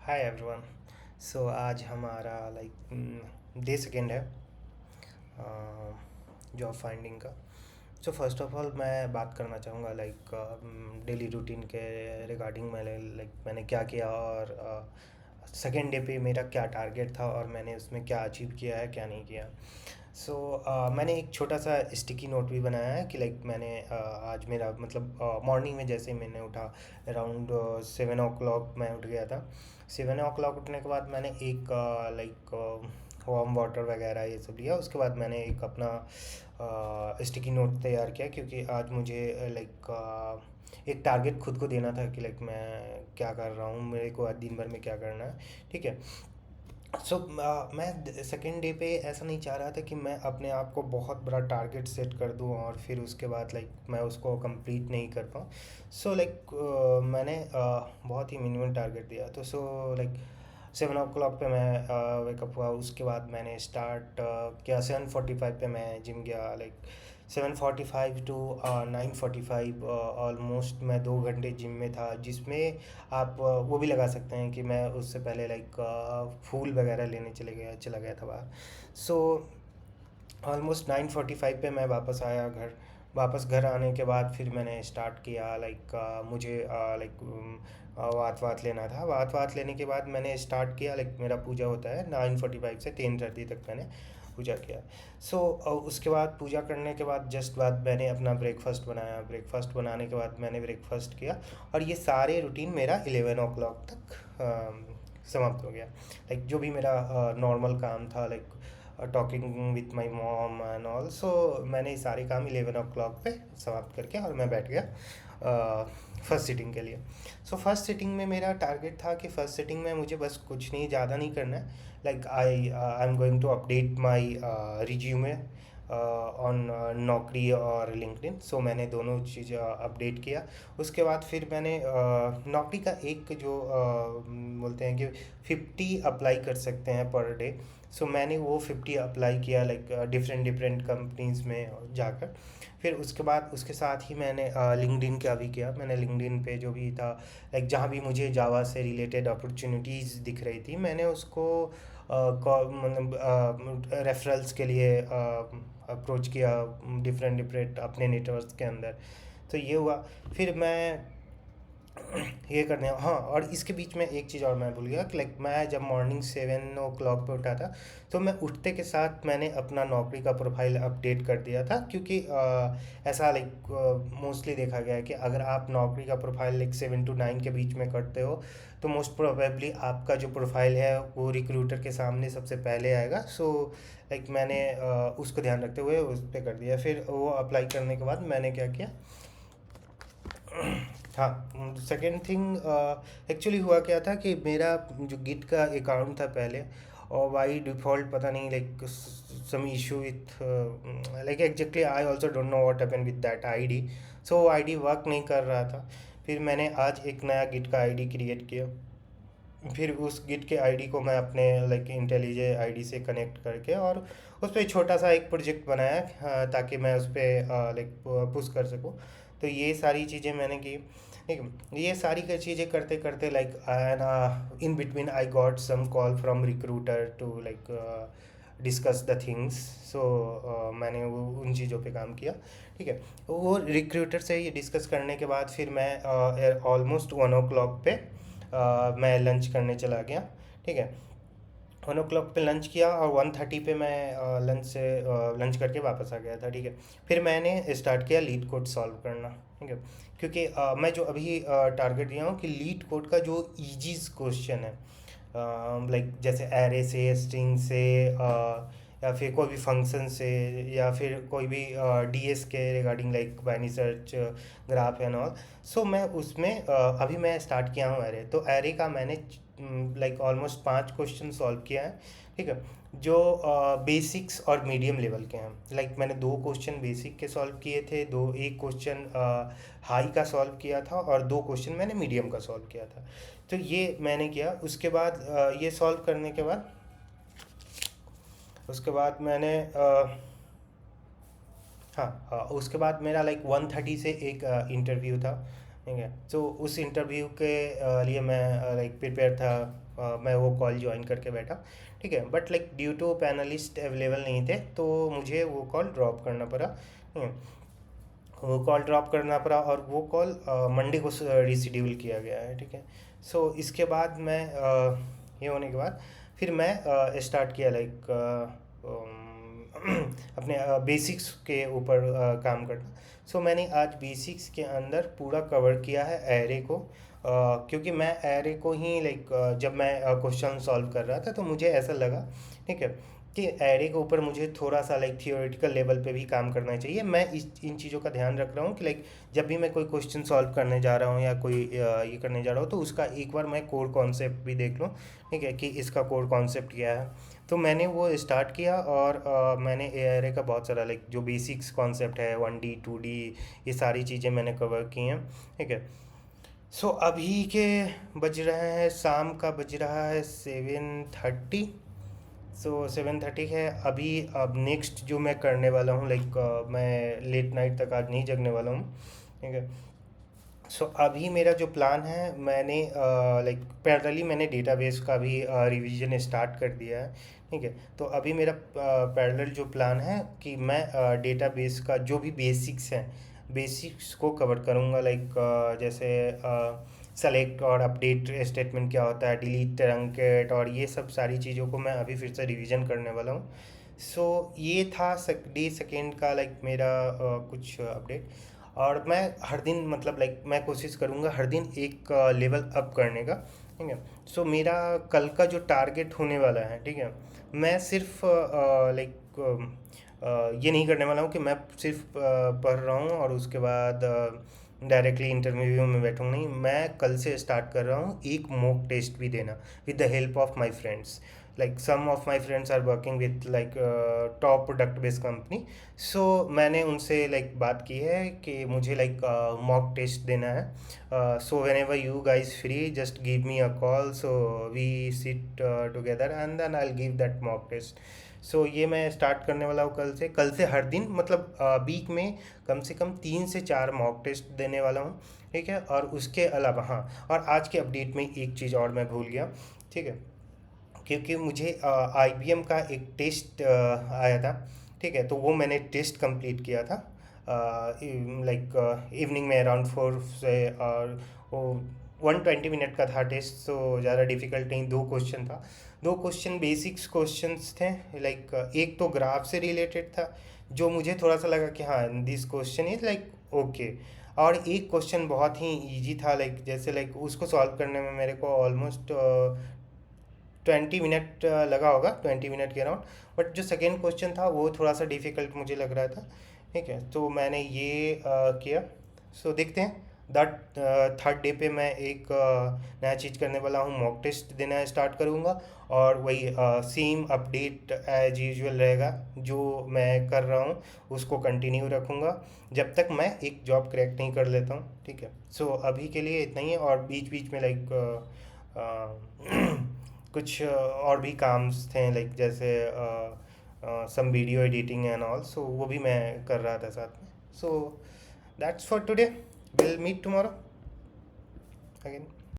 Hi everyone. सो आज हमारा day second है जॉब फाइंडिंग का। सो फर्स्ट ऑफ ऑल मैं बात करना चाहूँगा डेली रूटीन के रिगार्डिंग मैंने क्या किया और सेकेंड डे पे मेरा क्या टारगेट था और मैंने उसमें क्या अचीव किया है क्या नहीं किया। सो मैंने एक छोटा सा स्टिकी नोट भी बनाया है कि आज मेरा मॉर्निंग में जैसे ही मैंने उठा अराउंड 7 o'clock मैं उठ गया था। 7 o'clock उठने के बाद मैंने एक वार्म वाटर वगैरह ये सब लिया। उसके बाद मैंने एक अपना स्टिकी नोट तैयार किया क्योंकि आज मुझे एक टारगेट खुद को देना था कि मैं क्या कर रहा हूँ, मेरे को आज दिन भर में क्या करना है। ठीक है। सो मैं सेकेंड डे पे ऐसा नहीं चाह रहा था कि मैं अपने आप को बहुत बड़ा टारगेट सेट कर दूं और फिर उसके बाद मैं उसको कंप्लीट नहीं कर पाऊँ। मैंने बहुत ही मिनिमम टारगेट दिया। तो 7 o'clock पे मैं वेकअप हुआ। उसके बाद मैंने स्टार्ट किया 7:45 पे मैं जिम गया। 7:45 to 9:45 ऑलमोस्ट मैं 2 घंटे जिम में था, जिसमें आप वो भी लगा सकते हैं कि मैं उससे पहले फूल वगैरह लेने चला गया था बाहर। सो ऑलमोस्ट 9:45 पे मैं वापस आया घर। वापस घर आने के बाद फिर मैंने स्टार्ट किया मुझे वात वात लेना था। वात वात लेने के बाद मैंने स्टार्ट किया। मेरा पूजा होता है 9:45 से 10:30 तक मैंने पूजा किया। सो उसके बाद पूजा करने के बाद जस्ट बाद मैंने अपना ब्रेकफास्ट बनाया। ब्रेकफास्ट बनाने के बाद मैंने ब्रेकफास्ट किया और ये सारे रूटीन मेरा 11 o'clock तक समाप्त हो गया। जो भी मेरा नॉर्मल काम था, talking with my mom and all. So मैंने ये सारे काम 11 o'clock पे समाप्त करके और मैं बैठ गया फर्स्ट सिटिंग के लिए। सो फर्स्ट सिटिंग में मेरा टारगेट था कि फर्स्ट सिटिंग में मुझे बस कुछ नहीं, ज़्यादा नहीं करना है। I am going to update my resume on Naukri और लिंक्डइन। सो मैंने दोनों चीज़ अपडेट किया। उसके बाद फिर मैंने नौकरी का एक जो बोलते हैं कि 50 अप्लाई कर सकते हैं पर डे। सो मैंने वो 50 अप्लाई किया डिफरेंट डिफरेंट कंपनीज में जाकर। फिर उसके बाद उसके साथ ही मैंने लिंक्डइन का भी किया। मैंने लिंक्डइन पे जो भी था, जहाँ भी मुझे जावा से रिलेटेड अपॉर्चुनिटीज़ दिख रही थी, मैंने उसको रेफरल्स के लिए अप्रोच किया डिफरेंट डिफरेंट अपने नेटवर्क के अंदर। तो ये हुआ। फिर मैं ये करने, हाँ, और इसके बीच में एक चीज़ और मैं भूल गया कि मैं जब मॉर्निंग 7 o'clock पे उठा था, तो मैं उठते के साथ मैंने अपना नौकरी का प्रोफाइल अपडेट कर दिया था क्योंकि ऐसा मोस्टली देखा गया है कि अगर आप नौकरी का प्रोफाइल 7 to 9 के बीच में करते हो तो मोस्ट प्रोबेबली आपका जो प्रोफाइल है वो रिक्रूटर के सामने सबसे पहले आएगा। सो मैंने उसको ध्यान रखते हुए उस पर कर दिया। फिर वो अप्लाई करने के बाद मैंने क्या किया, हाँ, सेकेंड थिंग एक्चुअली हुआ क्या था कि मेरा जो गिट का अकाउंट था पहले, और बाई डिफ़ॉल्ट पता नहीं some issue with exactly I also don't know what happen with that ID. So वो आईडी वर्क नहीं कर रहा था। फिर मैंने आज एक नया गिट का आईडी क्रिएट किया। फिर उस गिट के आईडी को मैं अपने इंटेलिजे आईडी से कनेक्ट करके और उस पर छोटा सा एक प्रोजेक्ट बनाया, ताकि मैं उस पर पुश कर सकूँ। तो ये सारी चीज़ें मैंने की। ठीक है। ये सारी का चीज़ें करते करते in between I got some call from recruiter to discuss the things. So मैंने वो उन चीज़ों पे काम किया। ठीक है। वो रिक्रूटर से ये डिस्कस करने के बाद फिर मैं ऑलमोस्ट 1 o'clock पे मैं लंच करने चला गया। ठीक है। 1 o'clock पे लंच किया और 1:30 पे मैं लंच करके वापस आ गया था। ठीक है। फिर मैंने स्टार्ट किया लीड कोड सॉल्व करना। ठीक है। क्योंकि मैं जो अभी टारगेट दिया हूँ कि लीड कोड का जो इजीज क्वेश्चन है, जैसे एरे से, स्ट्रिंग से, या फिर कोई भी फंक्शन से, या फिर कोई भी डीएस के regarding binary search, graph and all. So मैं उसमें अभी मैं स्टार्ट किया हूँ एरे। तो एरे का मैंने ऑलमोस्ट 5 क्वेश्चन सॉल्व किया है। ठीक है। जो बेसिक्स और मीडियम लेवल के हैं। मैंने 2 क्वेश्चन बेसिक के सॉल्व किए थे, एक क्वेश्चन हाई का सॉल्व किया था और 2 क्वेश्चन मैंने मीडियम का सॉल्व किया था। तो ये मैंने किया। उसके बाद ये सॉल्व करने के बाद उसके बाद मैंने हाँ, उसके बाद मेरा 1:30 से एक इंटरव्यू था। ठीक है। तो उस इंटरव्यू के लिए मैं लाइक प्रिपेयर था। मैं वो कॉल ज्वाइन करके बैठा। ठीक है, but like due to panelist available नहीं थे तो मुझे वो कॉल ड्रॉप करना पड़ा। ठीक है, वो कॉल ड्रॉप करना पड़ा और वो कॉल मंडे को रिशेड्यूल किया गया है। ठीक है। सो इसके बाद मैं ये होने के बाद फिर मैं स्टार्ट किया लाइक अपने बेसिक्स के ऊपर काम करना। सो मैंने आज बेसिक्स के अंदर पूरा कवर किया है एरे को। क्योंकि मैं एरे को ही लाइक जब मैं क्वेश्चन सॉल्व कर रहा था तो मुझे ऐसा लगा, ठीक है, कि एरे के ऊपर मुझे थोड़ा सा लाइक थियोरेटिकल लेवल पे भी काम करना चाहिए। मैं इन चीज़ों का ध्यान रख रहा हूँ कि लाइक जब भी मैं कोई क्वेश्चन सॉल्व करने जा रहा हूँ या कोई ये करने जा रहा हूँ तो उसका एक बार मैं कोर कॉन्सेप्ट भी देख लूँ। ठीक है, कि इसका कोर कॉन्सेप्ट क्या है। तो मैंने वो स्टार्ट किया और मैंने एरे का बहुत सारा लाइक जो बेसिक्स कॉन्सेप्ट है 1D 2D ये सारी चीज़ें मैंने कवर की हैं। ठीक है। सो अभी के बज रहे हैं, शाम का बज रहा है 7:30। सो 7:30 है अभी। अब नेक्स्ट जो मैं करने वाला हूँ लाइक मैं लेट नाइट तक आज नहीं जगने वाला हूँ। ठीक है। सो अभी मेरा जो प्लान है, मैंने लाइक पैरेलली मैंने डेटाबेस का भी रिवीजन स्टार्ट कर दिया है। ठीक है। तो अभी मेरा पैरेलल जो प्लान है कि मैं डेटाबेस का जो भी बेसिक्स हैं बेसिक्स को कवर करूँगा। लाइक जैसे सेलेक्ट और अपडेट स्टेटमेंट क्या होता है, डिलीट ट्रंकेट और ये सब सारी चीज़ों को मैं अभी फिर से रिवीजन करने वाला हूँ। सो ये था डे सेकेंड का लाइक मेरा कुछ अपडेट। और मैं हर दिन मतलब लाइक मैं कोशिश करूँगा हर दिन एक लेवल अप करने का। ठीक है। सो मेरा कल का जो टारगेट होने वाला है, ठीक है, मैं सिर्फ लाइक ये नहीं करने वाला हूँ कि मैं सिर्फ पढ़ रहा हूँ और उसके बाद डायरेक्टली इंटरव्यू में बैठूँ। नहीं, मैं कल से स्टार्ट कर रहा हूँ एक मॉक टेस्ट भी देना with the help of my friends. Like some of my friends are working with like top product based company. So मैंने उनसे लाइक बात की है कि मुझे लाइक मॉक टेस्ट देना है। So whenever you guys free just give me a call, so we sit together and then I will give that mock test. So ये मैं स्टार्ट करने वाला हूँ कल से हर दिन मतलब वीक में कम से कम 3 से 4 मॉक टेस्ट देने वाला हूँ। ठीक है। और उसके अलावा हाँ, और आज के अपडेट में एक चीज़ और मैं भूल गया। ठीक है, क्योंकि मुझे IBM का एक टेस्ट आया था। ठीक है, तो वो मैंने टेस्ट कंप्लीट किया था लाइक इवनिंग में अराउंड 4 से। और वो 120 मिनट का था टेस्ट, तो ज़्यादा डिफिकल्ट नहीं। 2 क्वेश्चन था, 2 क्वेश्चन बेसिक्स क्वेश्चंस थे। लाइक एक तो ग्राफ से रिलेटेड था जो मुझे थोड़ा सा लगा कि हाँ this question is like okay. और एक क्वेश्चन बहुत ही इजी था, लाइक जैसे लाइक उसको सॉल्व करने में मेरे को ऑलमोस्ट 20 मिनट लगा होगा, 20 मिनट के अराउंड। बट जो सेकेंड क्वेश्चन था वो थोड़ा सा डिफ़िकल्ट मुझे लग रहा था। ठीक है, तो मैंने ये किया। सो देखते हैं दैट थर्ड डे पे मैं एक नया चीज़ करने वाला हूँ, मॉक टेस्ट देना स्टार्ट करूँगा। और वही सेम अपडेट एज यूजुअल रहेगा जो मैं कर रहा हूँ, उसको कंटिन्यू रखूँगा जब तक मैं एक जॉब क्रैक नहीं कर लेता हूँ। ठीक है। सो अभी के लिए इतना ही है। और बीच बीच में लाइक कुछ और भी काम्स थे लाइक जैसे some video editing and all, so वो भी मैं कर रहा था साथ में। So that's for today, will meet tomorrow again.